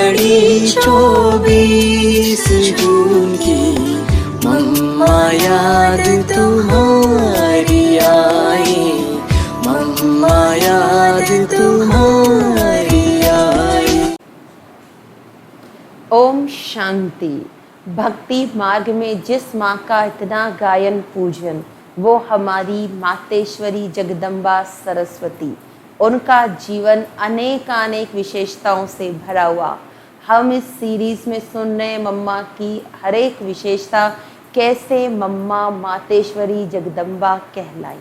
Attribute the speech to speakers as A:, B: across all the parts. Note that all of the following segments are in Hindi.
A: घड़ी 24 जून की, मम्मा याद तुम्हारी आई, मम्मा याद तुम्हारी आई।
B: ओम शांति। भक्ति मार्ग में जिस माँ का इतना गायन पूजन, वो हमारी मातेश्वरी जगदम्बा सरस्वती। उनका जीवन अनेक विशेषताओं से भरा हुआ। हम इस सीरीज में सुन रहे मम्मा की हर एक विशेषता, कैसे मम्मा मातेश्वरी जगदम्बा कहलाई।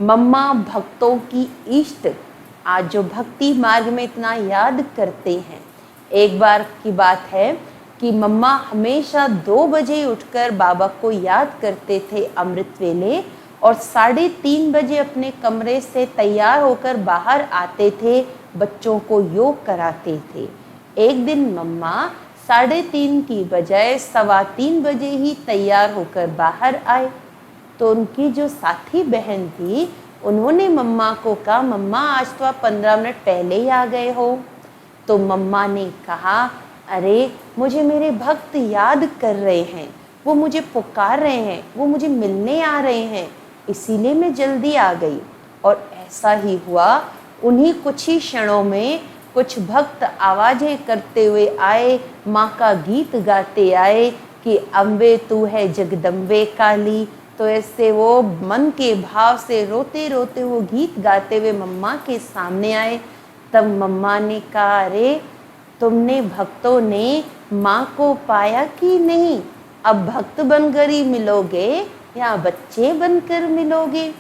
B: मम्मा भक्तों की इष्ट। आज जो भक्ति मार्ग में इतना याद करते हैं, एक बार की बात है कि मम्मा हमेशा 2 बजे उठकर बाबा को याद करते थे अमृत वेले, और 3:30 बजे अपने कमरे से तैयार होकर बाहर आते थे, बच्चों को योग कराते थे। एक दिन मम्मा 3:30 की बजाय 3:15 बजे ही तैयार होकर बाहर आए, तो उनकी जो साथी बहन थी, उन्होंने मम्मा को कहा, मम्मा आज तो आप 15 मिनट पहले ही आ गए हो। तो मम्मा ने कहा, अरे मुझे मेरे भक्त याद कर रहे हैं, वो मुझे पुकार रहे हैं, वो मुझे मिलने आ रहे हैं, इसीलिए मैं जल्दी आ गई। और ऐसा ही हुआ। उन्हीं कुछ ही क्षणों में कुछ भक्त आवाज़ें करते हुए आए, माँ का गीत गाते आए कि अम्बे तू है जगदम्बे काली। तो ऐसे वो मन के भाव से रोते रोते वो गीत गाते हुए मम्मा के सामने आए। तब मम्मा ने कहा, अरे तुमने भक्तों ने माँ को पाया कि नहीं? अब भक्त बनकर ही मिलोगे या बच्चे बनकर मिलोगे?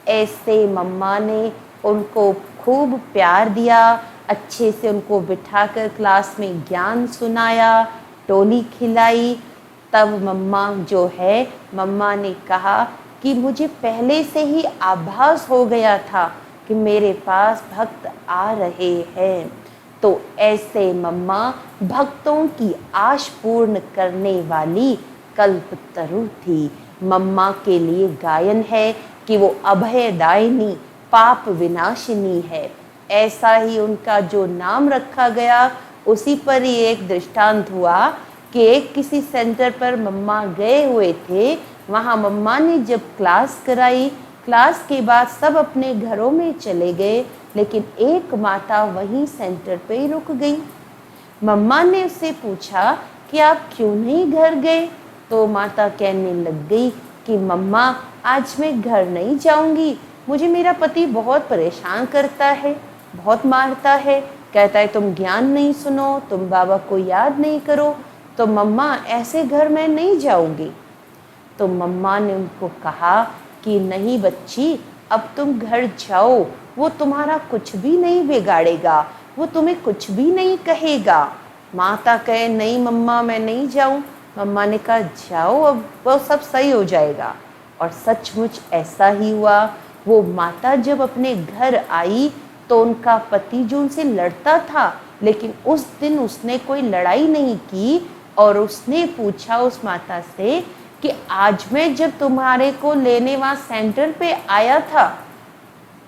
B: ऐसे मम्मा ने उनको खूब प्यार दिया, अच्छे से उनको बिठाकर क्लास में ज्ञान सुनाया, टोली खिलाई। तब मम्मा जो है, मम्मा ने कहा कि मुझे पहले से ही आभास हो गया था कि मेरे पास भक्त आ रहे हैं। तो ऐसे मम्मा भक्तों की आश पूर्ण करने वाली कल्पतरु थी। मम्मा के लिए गायन है कि वो अभयदायिनी, पाप विनाशिनी है। ऐसा ही उनका जो नाम रखा गया, उसी पर ही एक दृष्टांत हुआ कि एक किसी सेंटर पर मम्मा गए हुए थे। वहाँ मम्मा ने जब क्लास कराई, क्लास के बाद सब अपने घरों में चले गए, लेकिन एक माता वहीं सेंटर पे ही रुक गई। मम्मा ने उससे पूछा कि आप क्यों नहीं घर गए? तो माता कहने लग गई कि मम्मा आज मैं घर नहीं जाऊंगी, मुझे मेरा पति बहुत परेशान करता है, बहुत मारता है, कहता है तुम ज्ञान नहीं सुनो, तुम बाबा को याद नहीं करो, तो मम्मा ऐसे घर मैं नहीं जाऊंगी। तो मम्मा ने उनको कहा कि नहीं बच्ची, अब तुम घर जाओ, वो तुम्हारा कुछ भी नहीं बिगाड़ेगा, वो तुम्हें कुछ भी नहीं कहेगा। माता कहे नहीं मम्मा मैं नहीं जाऊं। मम्मा ने कहा जाओ, अब वो सब सही हो जाएगा। और सचमुच ऐसा ही हुआ। वो माता जब अपने घर आई तो उनका पति जो उनसे लड़ता था, लेकिन उस दिन उसने कोई लड़ाई नहीं की, और उसने पूछा उस माता से कि आज मैं जब तुम्हारे को लेने वहाँ सेंटर पे आया था,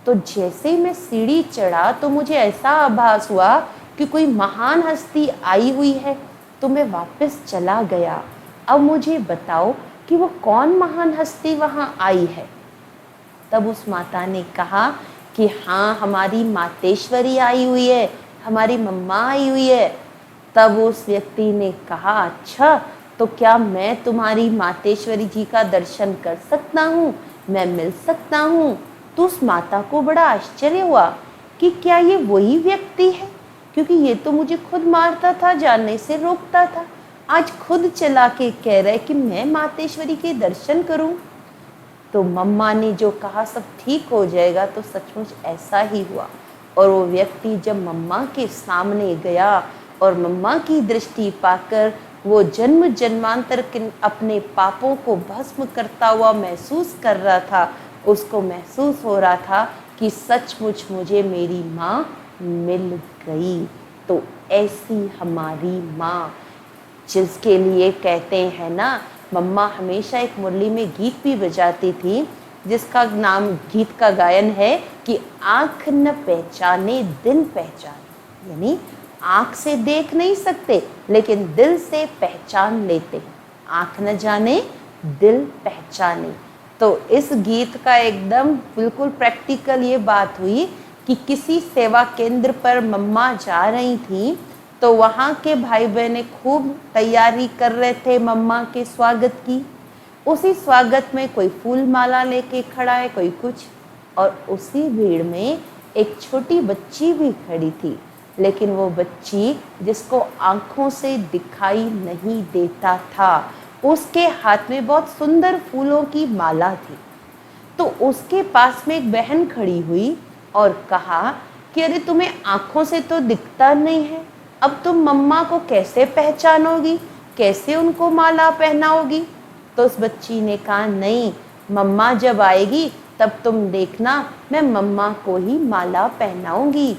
B: तो जैसे ही मैं सीढ़ी चढ़ा तो मुझे ऐसा आभास हुआ कि कोई महान हस्ती आई हुई है, तो मैं वापस चला गया। अब मुझे बताओ कि वो कौन महान हस्ती वहाँ आई है? तब उस माता ने कहा कि हाँ हमारी मातेश्वरी आई हुई है, हमारी मम्मा आई हुई है। तब उस व्यक्ति ने कहा, अच्छा तो क्या मैं तुम्हारी मातेश्वरी जी का दर्शन कर सकता हूँ, मैं मिल सकता हूँ? तो उस माता को बड़ा आश्चर्य हुआ कि क्या ये वही व्यक्ति है, क्योंकि ये तो मुझे खुद मारता था, जाने से रोकता था, आज खुद चला के कह रहा है कि मैं मातेश्वरी के दर्शन करूं। तो मम्मा ने जो कहा सब ठीक हो जाएगा, तो सचमुच ऐसा ही हुआ। और वो व्यक्ति जब मम्मा के सामने गया और मम्मा की दृष्टि पाकर वो जन्म जन्मांतर के अपने पापों को भस्म करता हुआ महसूस कर रहा था, उसको महसूस हो रहा था कि सचमुच मुझे मेरी माँ मिल गई। तो ऐसी हमारी माँ, जिसके लिए कहते हैं ना, मम्मा हमेशा एक मुरली में गीत भी बजाती थी, जिसका नाम गीत का गायन है कि आँख न पहचाने दिन पहचाने, यानी आंख से देख नहीं सकते लेकिन दिल से पहचान लेते हैं। आंख न जाने दिल पहचाने। तो इस गीत का एकदम बिल्कुल प्रैक्टिकल ये बात हुई कि किसी सेवा केंद्र पर मम्मा जा रही थी तो वहाँ के भाई बहनें खूब तैयारी कर रहे थे मम्मा के स्वागत की। उसी स्वागत में कोई फूल माला लेके खड़ा है, कोई कुछ, और उसी भीड़ में एक छोटी बच्ची भी खड़ी थी, लेकिन वो बच्ची जिसको आंखों से दिखाई नहीं देता था, उसके हाथ में बहुत सुंदर फूलों की माला थी। तो उसके पास में एक बहन खड़ी हुई और कहा कि अरे तुम्हें आंखों से तो दिखता नहीं है, अब तुम मम्मा को कैसे पहचानोगी, कैसे उनको माला पहनाओगी। तो उस बच्ची ने कहा नहीं, मम्मा जब आएगी तब तुम देखना मैं मम्मा को ही माला पहनाऊंगी।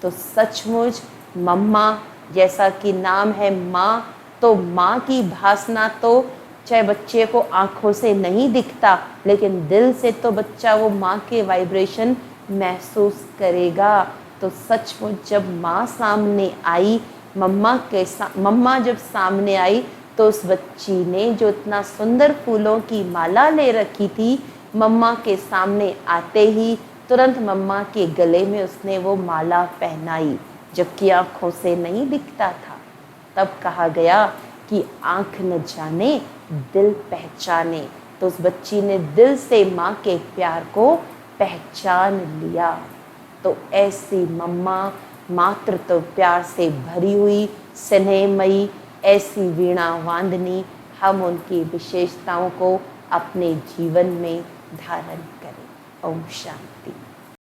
B: तो सचमुच मम्मा, जैसा कि नाम है माँ, तो माँ की भासना तो चाहे बच्चे को आंखों से नहीं दिखता लेकिन दिल से तो बच्चा वो माँ के वाइब्रेशन महसूस करेगा। तो सचमुच जब माँ सामने आई, मम्मा जब सामने आई तो उस बच्ची ने जो इतना सुंदर फूलों की माला ले रखी थी, मम्मा के सामने आते ही तुरंत मम्मा के गले में उसने वो माला पहनाई, जबकि आंखों से नहीं दिखता था। तब कहा गया कि आंख न जाने दिल पहचाने। तो उस बच्ची ने दिल से माँ के प्यार को पहचान लिया। तो ऐसी मम्मा, मातृत्व प्यार से भरी हुई, स्नेहमयी, ऐसी वीणा वादनी, हम उनकी विशेषताओं को अपने जीवन में धारण करें। ओम शांति।